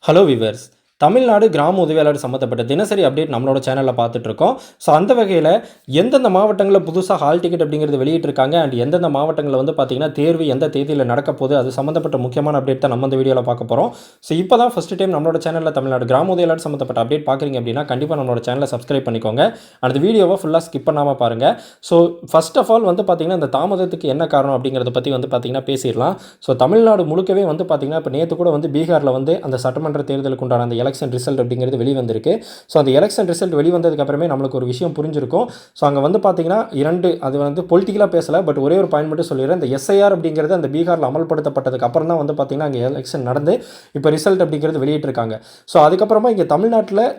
Hello viewers. Tamil Nadu கிராம உதவியாளர் சம்மந்தப்பட்ட தினசரி அப்டேட் நம்மளோட சேனலில் பார்த்துட்ருக்கோம். ஸோ அந்த வகையில் எந்தெந்த மாவட்டங்களில் புதுசாக ஹால் டிக்கெட் அப்படிங்கிறது வெளியிட்டிருக்காங்க அண்ட் எந்தெந்த மாவட்டங்களில் வந்து பார்த்தீங்கன்னா தேர்வு எந்த தேதியில் நடக்க போகுது அது சம்மந்தப்பட்ட முக்கியமான அப்டேட் தான் நம்ம இந்த வீடியோவில் பார்க்க போகிறோம். ஸோ இப்போ தான் ஃபஸ்ட் டைம் நம்மளோட சேனலில் தமிழ்நாடு கிராம உதவியாளர் சம்மந்தப்பட்ட அப்டேட் பார்க்குறீங்க அப்படின்னா கண்டிப்பாக நம்மளோட சேனலை சப்ஸ்கிரைப் பண்ணிக்கோங்க. அந்த வீடியோவை ஃபுல்லாக ஸ்கிப் பண்ணாமல் பாருங்கள். ஸோ ஃபர்ஸ்ட் ஆஃப் ஆல் வந்து பார்த்தீங்கன்னா இந்த தாமதத்துக்கு என்ன காரணம் அப்படிங்கிறத பற்றி வந்து பார்த்தீங்கன்னா பேசிடலாம். ஸோ தமிழ்நாடு முழுக்கவே வந்து பார்த்தீங்கன்னா இப்போ நேற்று கூட வந்து பீகாரில் வந்து அந்த சட்டமன்ற தேர்தலுக்கு உண்டான அந்த எலெக்ஷன் ரிசல்ட் அப்படிங்கிறது வெளிவந்திருக்கு. ஸோ அந்த எலெக்ஷன் ரிசல்ட் வெளிவந்ததுக்கு அப்புறமே நம்மளுக்கு ஒரு விஷயம் புரிஞ்சிருக்கும். ஸோ அங்கே வந்து பார்த்தீங்கன்னா அது வந்து பொலிட்டிக்கலாக பேசலை, பட் ஒரே ஒரு பாயிண்ட் மட்டும் சொல்லிடுறேன். இந்த எஸ்ஐஆர் அப்படிங்கிறது அந்த பீகாரில் அமல்படுத்தப்பட்டதுக்கு அப்புறம் தான் வந்து பார்த்தீங்கன்னா அங்கே எலெக்ஷன் நடந்து இப்போ ரிசல்ட் அப்படிங்கிறது வெளியிட்டிருக்காங்க. ஸோ அதுக்கப்புறமா இங்கே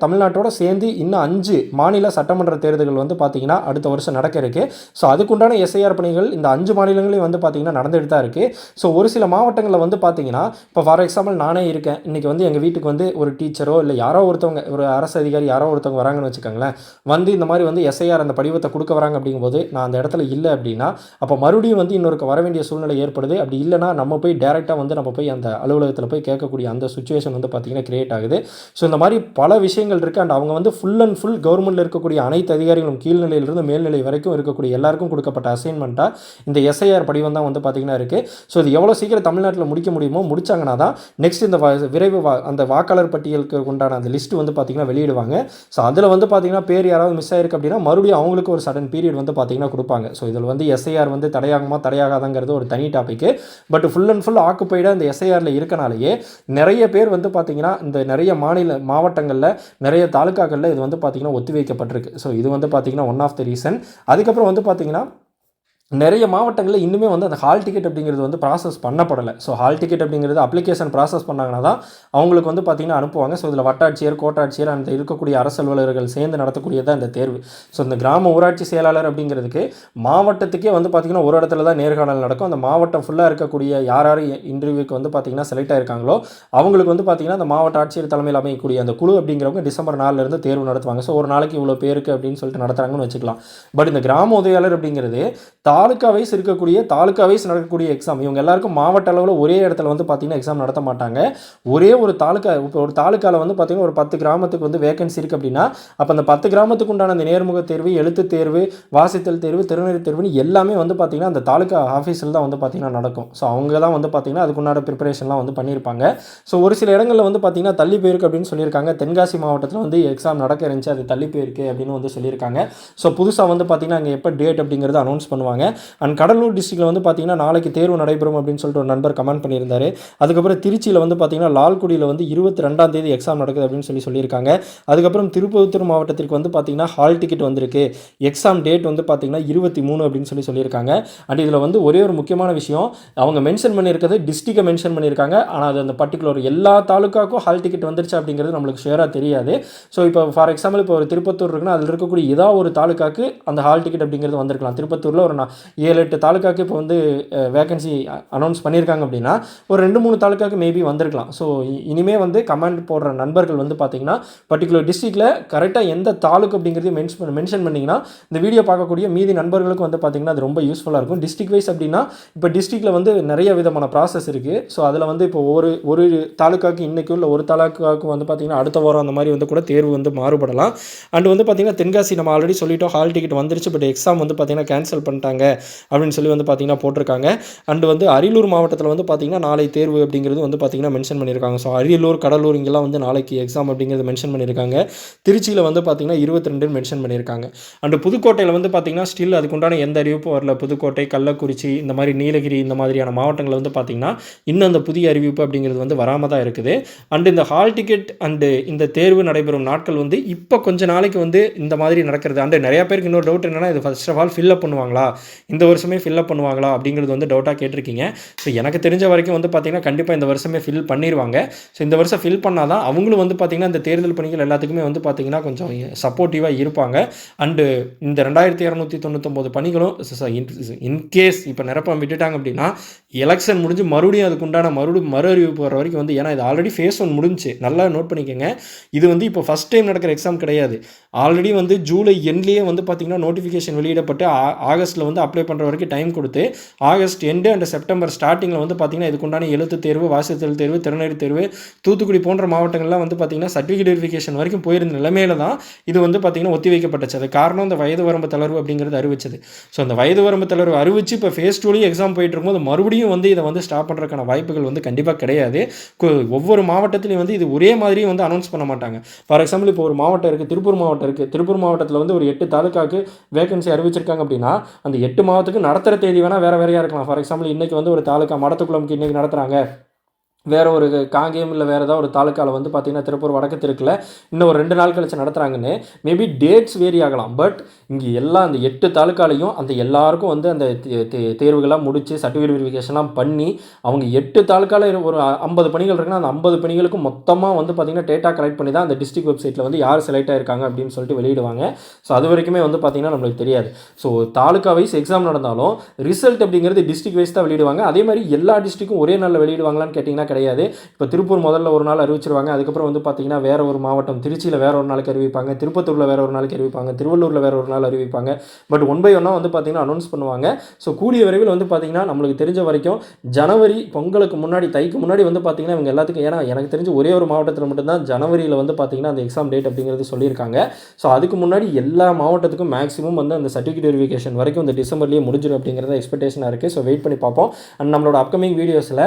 தமிழ்நாட்டோட சேர்ந்து இன்னும் 5 மாநில சட்டமன்ற தேர்தல்கள் வந்து பார்த்தீங்கன்னா அடுத்த வருஷம் நடக்க இருக்கு. ஸோ அதுக்குண்டான எஸ்ஐஆர் பணிகள் இந்த 5 மாநிலங்களையும் வந்து பார்த்தீங்கன்னா நடந்துகிட்டு தான் இருக்குது. ஸோ ஒரு சில மாவட்டங்களில் வந்து பார்த்தீங்கன்னா இப்போ ஃபார் எக்ஸாம்பிள் நானே இருக்கேன். இன்றைக்கி வந்து எங்கள் வீட்டுக்கு வந்து ஒரு டீச்சரோ இல்லை யாரோ ஒருத்தவங்க ஒரு அரசு அதிகாரி யாரோ ஒருத்தவங்க வராங்கன்னு வச்சுக்கோங்களேன். வந்து இந்த மாதிரி வந்து எஸ்ஐஆர் அந்த படிவத்தை கொடுக்க வராங்க அப்படிங்கும்போது நான் அந்த இடத்துல இல்லை அப்படின்னா அப்போ மறுபடியும் வந்து இன்னொருக்கு வர வேண்டிய சூழ்நிலை ஏற்படுது. அப்படி இல்லைனா நம்ம போய் டேரெக்டாக வந்து நம்ம போய் அந்த அலுவலகத்தில் போய் கேட்கக்கூடிய அந்த சுச்சுவேஷன் வந்து பார்த்திங்கன்னா கிரியேட் ஆகுது. ஸோ இந்த மாதிரி பல விஷயங்கள் இருக்குது. அண்ட் அவங்க வந்து ஃபுல் அண்ட் ஃபுல் கவர்மெண்ட்டில் இருக்கக்கூடிய அனைத்து அதிகாரிகளும் கீழ்நிலையிலிருந்து மேல்நிலை வரைக்கும் இருக்கக்கூடிய எல்லாருக்கும் கொடுக்கப்பட்ட அசைன்மெண்ட்டாக இந்த எஸ்ஐஆர் படிவம் தான் வந்து பார்த்திங்கன்னா இருக்குது. ஸோ இது எவ்வளோ சீக்கிரம் தமிழ்நாட்டில் முடிக்க முடியுமோ முடிச்சாங்கன்னா தான் நெக்ஸ்ட் இந்த விரைவு அந்த வாக்காளர் பட்டியலுக்கு உண்டான அந்த லிஸ்ட் வந்து பார்த்திங்கன்னா வெளியிடுவாங்க. ஸோ அதில் வந்து பார்த்திங்கன்னா பேர் யாராவது மிஸ் ஆயிருக்கு அப்படின்னா மறுபடியும் அவங்களுக்கு ஒரு சடன் பீரியட் வந்து பார்த்திங்கன்னா கொடுப்பாங்க. ஸோ இதில் வந்து எஸ்ஐஆர் வந்து தடையாகாதாங்கிறது ஒரு தனி topic. But full and full ஆக்குப்பைடாக இந்த எஸ்ஐஆரில் இருக்கனாலேயே நிறைய பேர் வந்து பார்த்திங்கன்னா இந்த நிறைய மாவட்டங்களில் நிறைய தாலுக்காக்களில் இது வந்து பார்த்திங்கன்னா ஒத்தி வைக்கப்பட்டிருக்கு. ஸோ இது வந்து பார்த்திங்கன்னா ஒன் ஆஃப் த ரீசன். அதுக்கப்புறம் வந்து பார்த்திங்கன்னா நிறைய மாவட்டங்களில் இன்னுமே வந்து அந்த ஹால் டிக்கெட் அப்படிங்கிறது வந்து ப்ராசஸ் பண்ணப்படலை. ஸோ ஹால் டிக்கெட் அப்படிங்கிறது அப்ளிகேஷன் ப்ராசஸ் பண்ணாங்கன்னா தான் அவங்களுக்கு வந்து பார்த்திங்கன்னா அனுப்புவாங்க. ஸோ இதில் வட்டாட்சியர், கோட்டாட்சியர் அந்த இருக்கக்கூடிய அரசு அலுவலர்கள் சேர்ந்து நடத்தக்கூடியதான் இந்த தேர்வு. ஸோ இந்த கிராம ஊராட்சி செயலாளர் அப்படிங்கிறதுக்கு மாவட்டத்துக்கே வந்து பார்த்திங்கன்னா ஒரு இடத்துல தான் நேர்காணல் நடக்கும். அந்த மாவட்டம் ஃபுல்லாக இருக்கக்கூடிய யார் இன்டர்வியூக்கு வந்து பார்த்திங்கன்னா செலக்ட் ஆகிருக்காங்களோ அவங்களுக்கு வந்து பார்த்திங்கன்னா அந்த மாவட்ட ஆட்சியர் தலைமையில் அமைக்கக்கூடிய அந்த குழு அப்படிங்கிறவங்க டிசம்பர் 4 தேர்வு நடத்துவாங்க. ஸோ ஒரு நாளைக்கு இவ்வளோ பேருக்கு அப்படின்னு சொல்லிட்டு நடத்துகிறாங்கன்னு வச்சுக்கலாம். பட் இந்த கிராம உதவியாளர் அப்படிங்கிறது தாலுக்கா வைஸ் தாலுக்கா வைஸ் நடக்கக்கூடிய எக்ஸாம். இவங்க எல்லாருக்கும் மாவட்ட அளவில் ஒரே இடத்துல வந்து பார்த்திங்கன்னா எக்ஸாம் நடத்த மாட்டாங்க. ஒரே ஒரு தாலுக்கா இப்போ ஒரு தாலுக்காவில் வந்து பார்த்திங்கன்னா ஒரு 10 கிராமத்துக்கு வந்து வேகன்சி இருக்குது அப்படின்னா அப்போ அந்த 10 கிராமத்துக்கு உண்டான அந்த நேர்முக தேர்வு, எழுத்து தேர்வு, வாசித்தல் தேர்வு, திறனறி தேர்வுன்னு எல்லாமே வந்து பார்த்திங்கன்னா அந்த தாலுக்கா ஆஃபீஸில் தான் வந்து பார்த்திங்கன்னா நடக்கும். ஸோ அவங்க தான் வந்து பார்த்திங்கன்னா அதுக்குண்டான ப்ரிப்பரேஷன்லாம் வந்து பண்ணியிருப்பாங்க. ஸோ ஒரு சில இடங்களில் வந்து பார்த்திங்கன்னா தள்ளி போயிருக்கு அப்படின்னு சொல்லியிருக்காங்க. தென்காசி மாவட்டத்தில் வந்து எக்ஸாம் நடக்க இருந்துச்சு, அது தள்ளி போயிருக்கு அப்படின்னு வந்து சொல்லியிருக்காங்க. ஸோ புதுசாக வந்து பார்த்திங்கன்னா அங்கே எப்போ டேட் அப்படிங்கிறது அனௌன்ஸ் பண்ணுவாங்க. அண்ட் கடலூர் டிஸ்ட்ரிக்டில் வந்து பார்த்திங்கன்னா நாளைக்கு தேர்வு நடைபெறும் அப்படின்னு சொல்லிட்டு ஒரு நண்பர் கமெண்ட் பண்ணியிருந்தார். அதுக்கப்புறம் திருச்சியில் வந்து பார்த்திங்கன்னா லால்குடியில் வந்து 22 எக்ஸாம் நடக்குது அப்படின்னு சொல்லியிருக்காங்க. அதுக்கப்புறம் திருப்பத்தூர் மாவட்டத்திற்கு வந்து பார்த்திங்கன்னா ஹால் டிக்கெட் வந்திருக்கு. எக்ஸாம் டேட் வந்து பார்த்திங்கன்னா 23 அப்படின்னு சொல்லியிருக்காங்க. அண்ட் இதில் வந்து ஒரே ஒரு முக்கியமான விஷயம் அவங்க மென்ஷன் பண்ணியிருக்கிறது டிஸ்ட்ரிக்டை மென்ஷன் பண்ணியிருக்காங்க. ஆனால் அது அந்த பர்டிகுலர் எல்லா தாலுக்காக்கும் ஹால் டிக்கெட் வந்துருச்சு அப்படிங்கிறது நம்மளுக்கு ஷேராக தெரியாது. ஸோ இப்போ ஃபார் எக்ஸாம்பிள் இப்போ ஒரு திருப்பத்தூர் இருக்குன்னா அதில் இருக்கக்கூடிய ஏதாவது ஒரு தாலுக்காக்கு அந்த ஹால் டிக்கெட் அப்படிங்கிறது வந்திருக்கலாம். திருப்பத்தூரில் ஒரு 7-8 தாலுக்காக்கு இப்போ வந்து வேகன்சி அனௌன்ஸ் பண்ணியிருக்காங்க அப்படின்னா ஒரு 2-3 தாலுக்காக்கு மேபி வந்திருக்கலாம். ஸோ இனிமேல் வந்து கமெண்ட் போடுற நண்பர்கள் வந்து பார்த்திங்கன்னா பர்டிகுலர் டிஸ்ட்ரிக்டில் கரெக்டாக எந்த தாலுக்கு அப்படிங்கிறதையும் மென்ஷன் பண்ணிங்கன்னா இந்த வீடியோ பார்க்கக்கூடிய மீதி நண்பர்களுக்கு வந்து பார்த்திங்கன்னா அது ரொம்ப யூஸ்ஃபுல்லாக இருக்கும். டிஸ்ட்ரிக்ட் வைஸ் அப்படின்னா இப்போ டிஸ்ட்ரிக்டில் வந்து நிறைய விதமான ப்ராசஸ் இருக்குது. ஸோ அதில் வந்து இப்போ ஒரு தாலுக்காக்கு இன்றைக்கும் இல்லை ஒரு தாலுக்காவுக்கு வந்து பார்த்திங்கன்னா அடுத்த வாரம் அந்த மாதிரி வந்து கூட தேர்வு வந்து மாறுபடலாம். அண்ட் வந்து பார்த்திங்கன்னா தென்காசி நம்ம ஆல்ரெடி சொல்லிட்டோம் ஹால் டிக்கெட் வந்துருச்சு, பட் எக்ஸாம் வந்து பார்த்திங்கன்னா கேன்சல் பண்ணிட்டாங்க அப்படின்னு சொல்லி வந்து பார்த்திங்கன்னா போட்டிருக்காங்க. அண்டு வந்து அரியலூர் மாவட்டத்தில் வந்து பார்த்திங்கன்னா நாளை தேர்வு அப்படிங்கிறது வந்து பார்த்திங்கன்னா மென்ஷன் பண்ணியிருக்காங்க. ஸோ அரியலூர், கடலூர் இங்கெல்லாம் வந்து நாளைக்கு எக்ஸாம் அப்படிங்கிறது மென்ஷன் பண்ணியிருக்காங்க. திருச்சியில் வந்து பார்த்திங்கன்னா 22 மென்ஷன் பண்ணியிருக்காங்க. அண்டு புதுக்கோட்டையில் வந்து பார்த்திங்கன்னா ஸ்டில் அதுக்குண்டான எந்த அறிவிப்பும் வரல. புதுக்கோட்டை, கள்ளக்குறிச்சி இந்த மாதிரி நீலகிரி இந்த மாதிரியான மாவட்டங்களில் வந்து பார்த்திங்கன்னா இன்னும் அந்த புதிய அறிவிப்பு அப்படிங்கிறது வந்து வராமல் தான் இருக்குது. அண்டு இந்த ஹால் டிக்கெட் அண்டு இந்த தேர்வு நடைபெறும் நாட்கள் வந்து இப்போ கொஞ்ச நாளைக்கு வந்து இந்த மாதிரி நடக்கிறது. அண்டு நிறையா பேருக்கு இன்னொரு டவுட் என்னென்னா இது ஃபர்ஸ்ட் ஆஃப் ஆல் ஃபில்அப் பண்ணுவாங்களா, இந்த வருஷமே ஃபில்அப் பண்ணுவாங்களா அப்படிங்கிறது வந்து டவுட்டாக கேட்டிருக்கீங்க. ஸோ எனக்கு தெரிஞ்ச வரைக்கும் வந்து பார்த்திங்கன்னா கண்டிப்பாக இந்த வருஷமே ஃபில் பண்ணிடுவாங்க. ஸோ இந்த வருஷம் ஃபில் பண்ணால் தான் அவங்களும் வந்து பார்த்திங்கன்னா இந்த தேர்தல் பணிகள் எல்லாத்துக்குமே வந்து பார்த்திங்கன்னா கொஞ்சம் சப்போர்ட்டிவாக இருப்பாங்க. அண்டு இந்த 2299 பணிகளும் இன்கேஸ் இப்போ நிரப்பம் விட்டுட்டாங்க அப்படின்னா எலெக்ஷன் முடிஞ்சு மறுபடியும் அதுக்குண்டான மறு அறிவிப்பு வர வரைக்கும் வந்து, ஏன்னா இது ஆல்ரெடி ஃபேஸ் 1 முடிஞ்சு நல்லா நோட் பண்ணிக்கோங்க. இது வந்து இப்போ ஃபஸ்ட் டைம் நடக்கிற எக்ஸாம் கிடையாது. ஆல்ரெடி வந்து ஜூலை எண்ட்லேயே வந்து பார்த்திங்கன்னா நோட்டிஃபிகேஷன் வெளியிடப்பட்டு ஆகஸ்ட்டில் வந்து அப்ளை பண்ணுற வரைக்கும் டைம் கொடுத்து ஆகஸ்ட் எண்டு அண்ட் செப்டம்பர் ஸ்டார்டிங்கில் வந்து பார்த்திங்கன்னா இதுக்குண்டான எழுத்து தேர்வு, வாசித்தல் தேர்வு, திறனறி தேர்வு, தூத்துக்குடி போன்ற மாவட்டங்கள்லாம் வந்து பார்த்திங்கன்னா சர்டிஃபிகேட் வெரிஃபிகேஷன் வரைக்கும் போயிருந்த நிலைமையில தான் இது வந்து பார்த்திங்கன்னா ஒத்தி வைக்கப்பட்டுச்சு. அது காரணம் இந்த வயது வரம்பு தளர்வு அப்படிங்கிறது அறிவிச்சது. ஸோ அந்த வயது வரம்பு தளர்வு அறிவிச்சு இப்போ ஃபேஸ் 2 எக்ஸாம் போயிட்டு இருக்கும்போது மறுபடியும் வந்து இதை வந்து ஸ்டாப் பண்ணுறதுக்கான வாய்ப்புகள் வந்து கண்டிப்பாக கிடையாது. ஒவ்வொரு மாவட்டத்திலையும் வந்து இது ஒரே மாதிரி வந்து அனௌன்ஸ் பண்ண மாட்டாங்க. ஃபார் எக்ஸாம்பிள் இப்போ ஒரு மாவட்டம் இருக்குது, திருப்பூர் மாவட்டம் இருக்குது. திருப்பூர் மாவட்டத்தில் வந்து ஒரு 8 தாலுக்காவுக்கு வேகன்சி அறிவிச்சிருக்காங்க அப்படின்னா அந்த 8 மாவட்டத்துக்கு நடத்துகிற தேதி வேணால் வேறு வேறையாக இருக்கலாம். ஃபார் எக்ஸாம்பிள் இன்றைக்கி வந்து ஒரு தாலுக்கா மடத்துக்குளம்க்கு இன்றைக்கி நடத்துகிறாங்க, வேறு ஒரு காங்கேயம் இல்லை வேறு ஏதாவது ஒரு தாலுக்காவில் வந்து பார்த்திங்கன்னா திருப்பூர் வடக்கு தெருக்கில் இன்னும் ஒரு 2 நாள் கழிச்சு நடத்துகிறாங்கன்னு மேபி டேட்ஸ் வேரி ஆகலாம். பட் இங்கே எல்லாம் அந்த 8 தாலுக்காலையும் அந்த எல்லாருக்கும் வந்து அந்த தேர்வுகள்லாம் முடித்து சர்டிஃபிகேட் வெரிஃபிகேஷன்லாம் பண்ணி அவங்க 8 தாலுக்காவில் ஒரு 50 பணிகள் இருக்குன்னா அந்த 50 பணிகளுக்கும் மொத்தமாக வந்து பார்த்திங்கன்னா டேட்டா கலெக்ட் பண்ணி தான் அந்த டிஸ்ட்ரிக்ட் வெப்சைட்டில் வந்து யார் செலக்ட் ஆகிருக்காங்க அப்படின்னு சொல்லிட்டு வெளியிடுவாங்க. ஸோ அது வரைக்குமே வந்து பார்த்திங்கன்னா நம்மளுக்கு தெரியாது. ஸோ தாலுக்கா வைஸ் எக்ஸாம் நடந்தாலும் ரிசல்ட் அப்படிங்கிறது டிஸ்ட்ரிக்ட் வைஸ் தான் வெளியிடுவாங்க. அதே மாதிரி எல்லா டிஸ்ட்ரிக்கும் ஒரே நாளில் வெளியிடுவாங்களான்னு கேட்டிங்கன்னா கிடையாது. இப்போ திருப்பூர் முதல்ல ஒரு நாள் அறிவிச்சிருவாங்க, அதுக்கப்புறம் வந்து பார்த்திங்கன்னா வேறு ஒரு மாவட்டம் திருச்சியில் வேறு ஒரு நாளைக்கு அறிவிப்பாங்க, திருப்பத்தூரில் வேறு ஒரு நாளைக்கு அறிவிப்பாங்க, திருவள்ளூரில் வேறு ஒரு நாள் அறிவிப்பாங்க. பட் 1 by 1 வந்து பார்த்திங்கன்னா அனௌன்ஸ் பண்ணுவாங்க. ஸோ கூடிய விரைவில் வந்து பார்த்திங்கன்னா நம்மளுக்கு தெரிஞ்ச வரைக்கும் ஜனவரி பொங்கலுக்கு முன்னாடி, தைக்கு முன்னாடி வந்து பார்த்திங்கன்னா இவங்க எல்லாத்துக்கும், ஏன்னா எனக்கு தெரிஞ்சு ஒரே ஒரு மாவட்டத்தில் மட்டும்தான் ஜனவரியில் வந்து பார்த்திங்கன்னா அந்த எக்ஸாம் டேட் அப்படிங்கிறது சொல்லியிருக்காங்க. ஸோ அதுக்கு முன்னாடி எல்லா மாவட்டத்துக்கும் மேக்ஸிமம் வந்து அந்த சர்டிஃபிகேட் வெரிஃபிகேஷன் வரைக்கும் இந்த டிசம்பர்லேயே முடிஞ்சிடும் அப்படிங்கிறத எக்ஸ்பெக்டேஷனாக இருக்குது. ஸோ வெயிட் பண்ணி பார்ப்போம். அண்ட் நம்மளோட அப்கமிங் வீடியோஸில்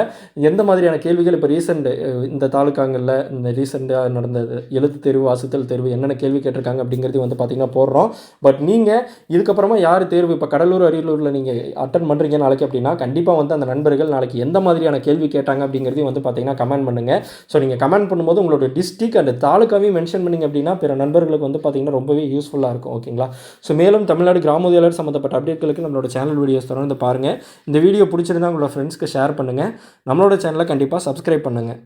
எந்த மாதிரியான கேள்விகள் இப்போ ரீசெண்ட் இந்த தாலுக்காங்களில் இந்த ரீசெண்டாக நடந்த எழுத்து தேர்வு, வாசித்தல் தேர்வு என்னென்ன கேள்வி கேட்டிருக்காங்க அப்படிங்கிறது வந்து பார்த்திங்கன்னா போடுறோம். பட் நீங்கள் இதுக்கப்புறமா யார் தேர்வு இப்போ கடலூர், அரியலூரில் நீங்கள் அட்டன் பண்ணுறீங்க நாளைக்கு அப்படின்னா கண்டிப்பாக வந்து அந்த நண்பர்கள் நாளைக்கு எந்த மாதிரியான கேள்வி கேட்டாங்க அப்படிங்கிறதையும் வந்து பார்த்திங்கன்னா கமெண்ட் பண்ணுங்கள். ஸோ நீங்கள் கமெண்ட் பண்ணும்போது உங்களோட டிஸ்ட்ரிக்ட் அண்ட் தாலுக்காவையும் மென்ஷன் பண்ணிங்க அப்படின்னா பிற நண்பர்களுக்கு வந்து பார்த்திங்கன்னா ரொம்பவே யூஸ்ஃபுல்லாக இருக்கும். ஓகேங்களா? ஸோ மேலும் தமிழ்நாடு கிராம உதவியாளர் சம்மந்தப்பட்ட அப்டேட்களுக்கு நம்மளோட சேனல் வீடியோஸ் தொடர்ந்து பாருங்கள். இந்த வீடியோ பிடிச்சிருந்தா உங்களோட ஃப்ரெண்ட்ஸ்க்கு ஷேர் பண்ணுங்கள். நம்மளோட சேனலை கண்டிப்பாக சப்ஸ்கிரைப் பண்ணுங்கள்.